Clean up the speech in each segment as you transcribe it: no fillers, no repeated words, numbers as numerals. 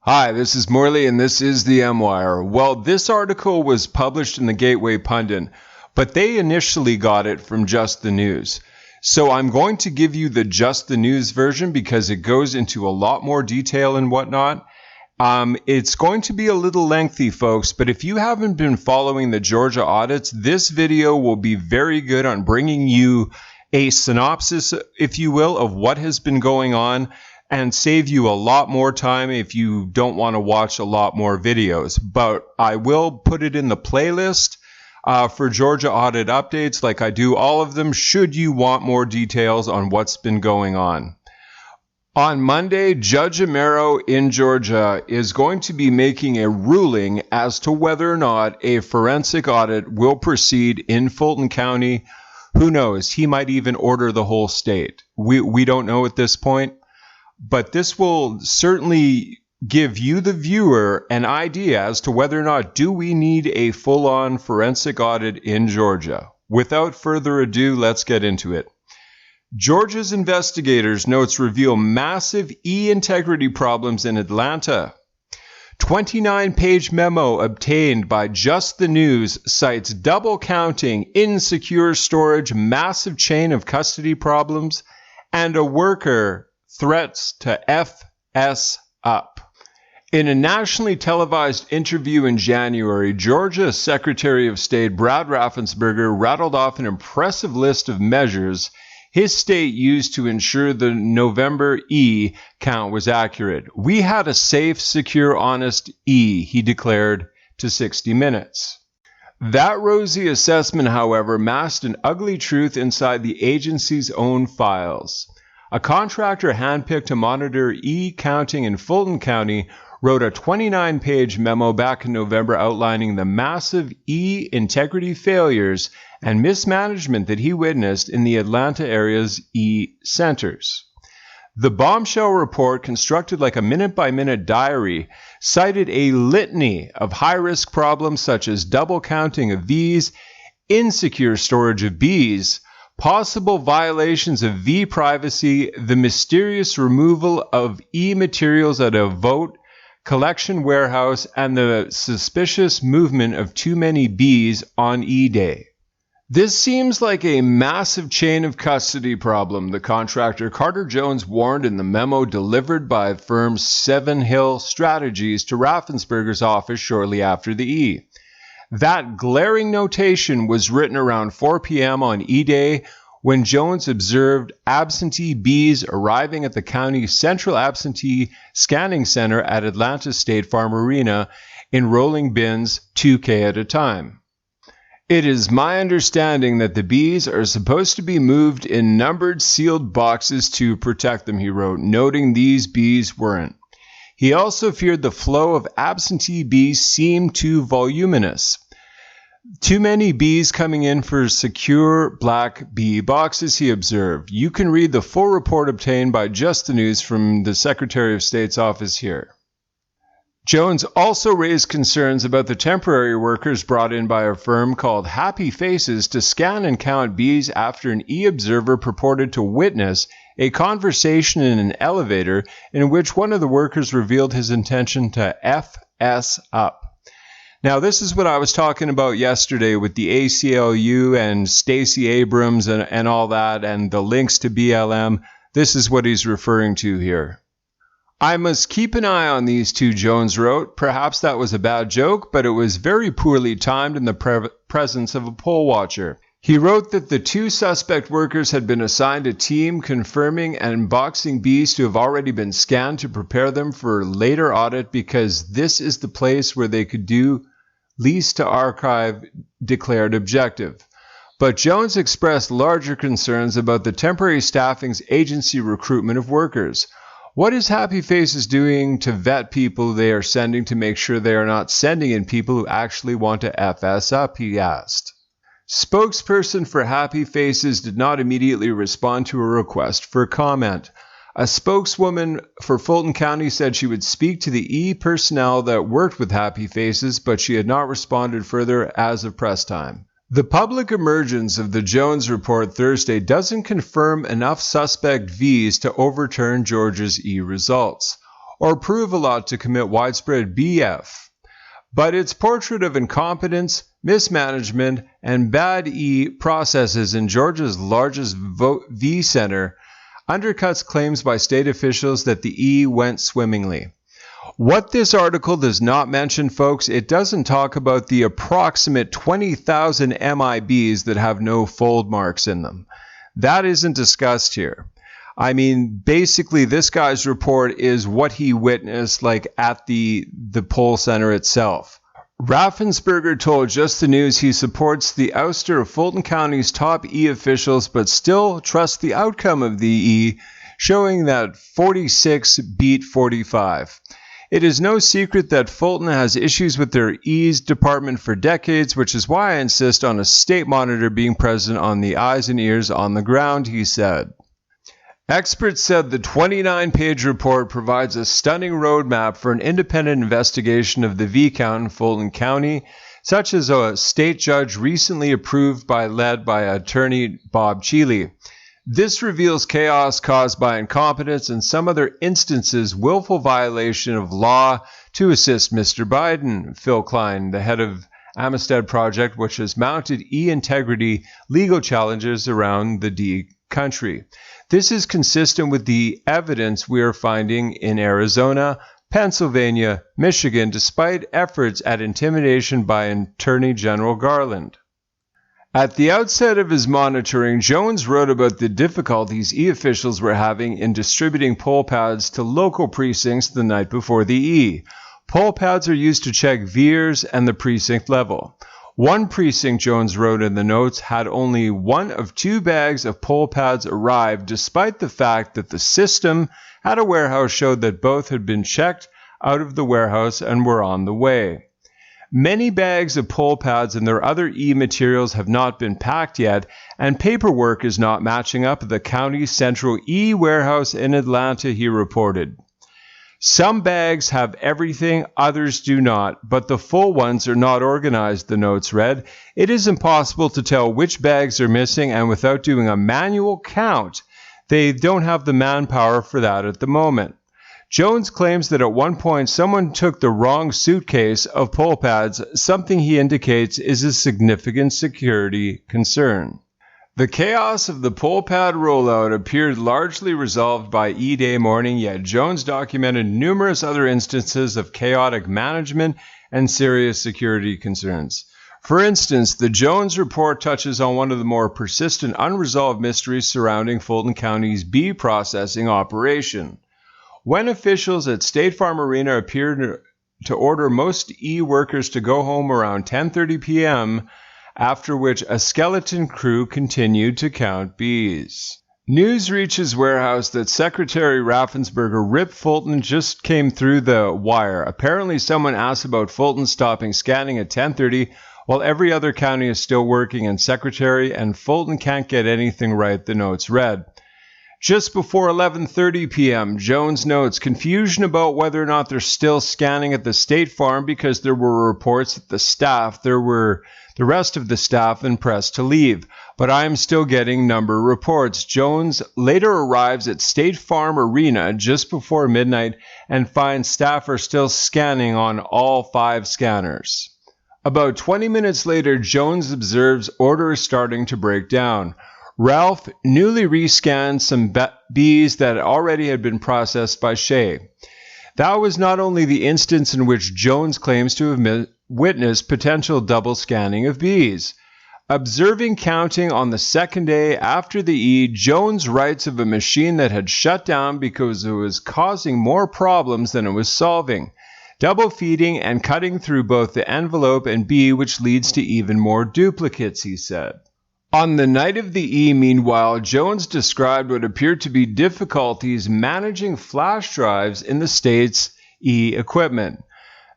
Hi, this is Morley and this is the M-Wire. Well, this article was published in the Gateway Pundit, but they initially got it from Just the News. So I'm going to give you the Just the News version because it goes into a lot more detail and whatnot. It's going to be a little lengthy, folks, but if you haven't been following the Georgia audits, this video will be very good on bringing you a synopsis, if you will, of what has been going on, and save you a lot more time if you don't want to watch a lot more videos. But I will put it in the playlist for Georgia audit updates like I do all of them, should you want more details on what's been going on. On Monday, Judge Amero in Georgia is going to be making a ruling as to whether or not a forensic audit will proceed in Fulton County. Who knows? He might even order the whole state. We don't know at this point. But this will certainly give you, the viewer, an idea as to whether or not do we need a full-on forensic audit in Georgia. Without further ado, let's get into it. Georgia's investigators' notes reveal massive e-integrity problems in Atlanta. 29-page memo obtained by Just the News cites double counting, insecure storage, massive chain of custody problems, and a worker threats to FS up. In a nationally televised interview in January, Georgia Secretary of State Brad Raffensperger rattled off an impressive list of measures his state used to ensure the November E count was accurate. "We had a safe, secure, honest E," he declared to 60 Minutes. That rosy assessment, however, masked an ugly truth inside the agency's own files. A contractor handpicked to monitor e-counting in Fulton County wrote a 29-page memo back in November outlining the massive e-integrity failures and mismanagement that he witnessed in the Atlanta area's e-centers. The bombshell report, constructed like a minute-by-minute diary, cited a litany of high-risk problems such as double counting of V's, insecure storage of B's, possible violations of V privacy, the mysterious removal of e-materials at a vote collection warehouse, and the suspicious movement of too many B's on E-Day. This seems like a massive chain of custody problem, the contractor Carter Jones warned in the memo delivered by firm Seven Hill Strategies to Raffensperger's office shortly after the E. That glaring notation was written around 4 p.m. on E-Day when Jones observed absentee Bs arriving at the county's central absentee scanning center at Atlanta State Farm Arena in rolling bins 2K at a time. "It is my understanding that the Bs are supposed to be moved in numbered sealed boxes to protect them," he wrote, noting these Bs weren't. He also feared the flow of absentee Bs seemed too voluminous. "Too many Bs coming in for secure black B boxes," he observed. You can read the full report obtained by Just the News from the Secretary of State's office here. Jones also raised concerns about the temporary workers brought in by a firm called Happy Faces to scan and count Bs after an e-observer purported to witness a conversation in an elevator in which one of the workers revealed his intention to FS up. Now, this is what I was talking about yesterday with the ACLU and Stacey Abrams and all that, and the links to BLM. This is what he's referring to here. "I must keep an eye on these two," Jones wrote. Perhaps that was a bad joke, but it was very poorly timed in the presence of a poll watcher. He wrote that the two suspect workers had been assigned a team confirming and boxing Bs to have already been scanned to prepare them for later audit because this is the place where they could do least to archive declared objective. But Jones expressed larger concerns about the temporary staffing's agency recruitment of workers. What is Happy Faces doing to vet people they are sending to make sure they are not sending in people who actually want to FS up, he asked. Spokesperson for Happy Faces did not immediately respond to a request for comment. A spokeswoman for Fulton County said she would speak to the E personnel that worked with Happy Faces, but she had not responded further as of press time. The public emergence of the Jones report Thursday doesn't confirm enough suspect Vs to overturn Georgia's E results. or prove a lot to commit widespread BF. But its portrait of incompetence, mismanagement, and bad E processes in Georgia's largest V center undercuts claims by state officials that the E went swimmingly. What this article does not mention, folks, it doesn't talk about the approximate 20,000 MIBs that have no fold marks in them. That isn't discussed here. I mean, basically, this guy's report is what he witnessed, like, at the poll center itself. Raffensperger told Just the News he supports the ouster of Fulton County's top E officials, but still trusts the outcome of the E, showing that 46 beat 45. It is no secret that Fulton has issues with their E's department for decades, which is why I insist on a state monitor being present on the eyes and ears on the ground, he said. Experts said the 29-page report provides a stunning roadmap for an independent investigation of the V count in Fulton County, such as a state judge recently approved led by attorney Bob Cheeley. This reveals chaos caused by incompetence and some other instances willful violation of law to assist Mr. Biden, Phil Klein, the head of Amistad Project, which has mounted E-integrity legal challenges around the D country. This is consistent with the evidence we are finding in Arizona, Pennsylvania, Michigan, despite efforts at intimidation by Attorney General Garland. At the outset of his monitoring, Jones wrote about the difficulties E-officials were having in distributing poll pads to local precincts the night before the E. Poll pads are used to check VEERS and the precinct level. One precinct, Jones wrote in the notes, had only one of 2 bags of poll pads arrive, despite the fact that the system at a warehouse showed that both had been checked out of the warehouse and were on the way. Many bags of poll pads and their other E-materials have not been packed yet, and paperwork is not matching up at the county's central E-warehouse in Atlanta, he reported. Some bags have everything, others do not, but the full ones are not organized, the notes read. It is impossible to tell which bags are missing, and without doing a manual count, they don't have the manpower for that at the moment. Jones claims that at one point someone took the wrong suitcase of poll pads, something he indicates is a significant security concern. The chaos of the poll pad rollout appeared largely resolved by E-Day morning, yet Jones documented numerous other instances of chaotic management and serious security concerns. For instance, the Jones report touches on one of the more persistent unresolved mysteries surrounding Fulton County's bee processing operation. When officials at State Farm Arena appeared to order most E-workers to go home around 10:30 p.m., after which a skeleton crew continued to count bees. News reaches warehouse that Secretary Raffensperger ripped Fulton just came through the wire. Apparently someone asked about Fulton stopping scanning at 10:30 while every other county is still working, and Secretary and Fulton can't get anything right, the notes read. Just before 11:30 p.m., Jones notes confusion about whether or not they're still scanning at the State Farm because there were reports that the rest of the staff and press to leave, but I am still getting number reports. Jones later arrives at State Farm Arena just before midnight and finds staff are still scanning on all 5 scanners. About 20 minutes later, Jones observes orders starting to break down. Ralph newly rescanned some bees that already had been processed by Shea. That was not only the instance in which Jones claims to have witnessed potential double scanning of bees. Observing counting on the second day after the E, Jones writes of a machine that had shut down because it was causing more problems than it was solving, double feeding and cutting through both the envelope and bee, which leads to even more duplicates, he said. On the night of the E, meanwhile, Jones described what appeared to be difficulties managing flash drives in the state's E equipment.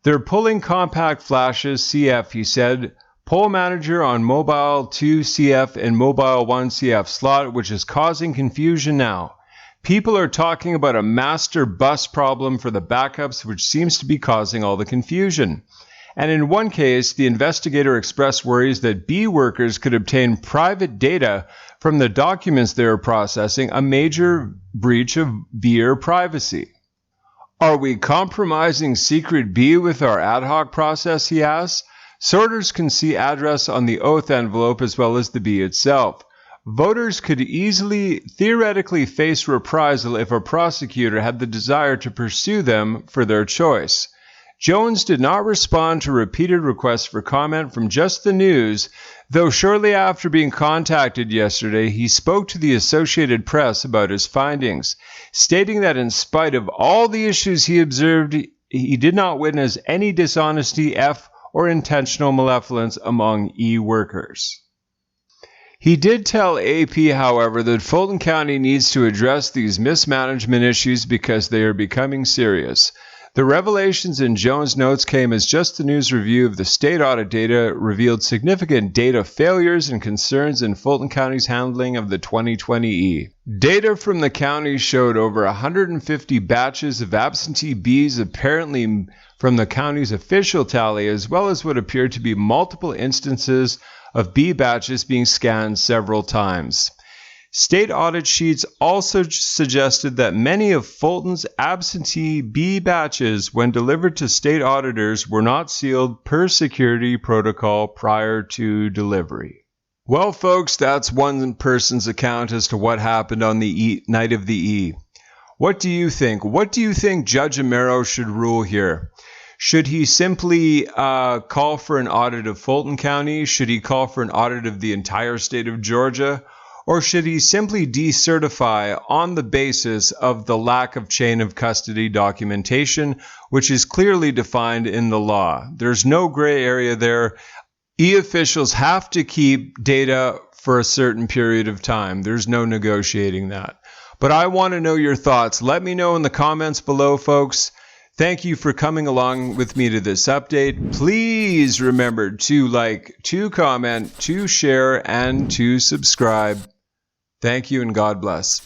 They're pulling compact flashes, CF, he said, poll manager on mobile 2 CF and mobile 1 CF slot, which is causing confusion now. People are talking about a master bus problem for the backups, which seems to be causing all the confusion. And in one case, the investigator expressed worries that bee workers could obtain private data from the documents they were processing, a major breach of beer privacy. Are we compromising Secret B with our ad hoc process, he asks. Sorters can see address on the oath envelope as well as the B itself. Voters could theoretically face reprisal if a prosecutor had the desire to pursue them for their choice. Jones did not respond to repeated requests for comment from Just the News, though shortly after being contacted yesterday, he spoke to the Associated Press about his findings, stating that in spite of all the issues he observed, he did not witness any dishonesty, or intentional malevolence among e-workers. He did tell AP, however, that Fulton County needs to address these mismanagement issues because they are becoming serious. The revelations in Jones' notes came as Just the News review of the state audit data revealed significant data failures and concerns in Fulton County's handling of the 2020E. Data from the county showed over 150 batches of absentee Bs, apparently from the county's official tally, as well as what appeared to be multiple instances of B batches being scanned several times. State audit sheets also suggested that many of Fulton's absentee B batches, when delivered to state auditors, were not sealed per security protocol prior to delivery. Well, folks, that's one person's account as to what happened on the night of the E. What do you think? What do you think Judge Amaro should rule here? Should he simply call for an audit of Fulton County? Should he call for an audit of the entire state of Georgia? Or should he simply decertify on the basis of the lack of chain of custody documentation, which is clearly defined in the law? There's no gray area there. E-officials have to keep data for a certain period of time. There's no negotiating that. But I want to know your thoughts. Let me know in the comments below, folks. Thank you for coming along with me to this update. Please remember to like, to comment, to share, and to subscribe. Thank you and God bless.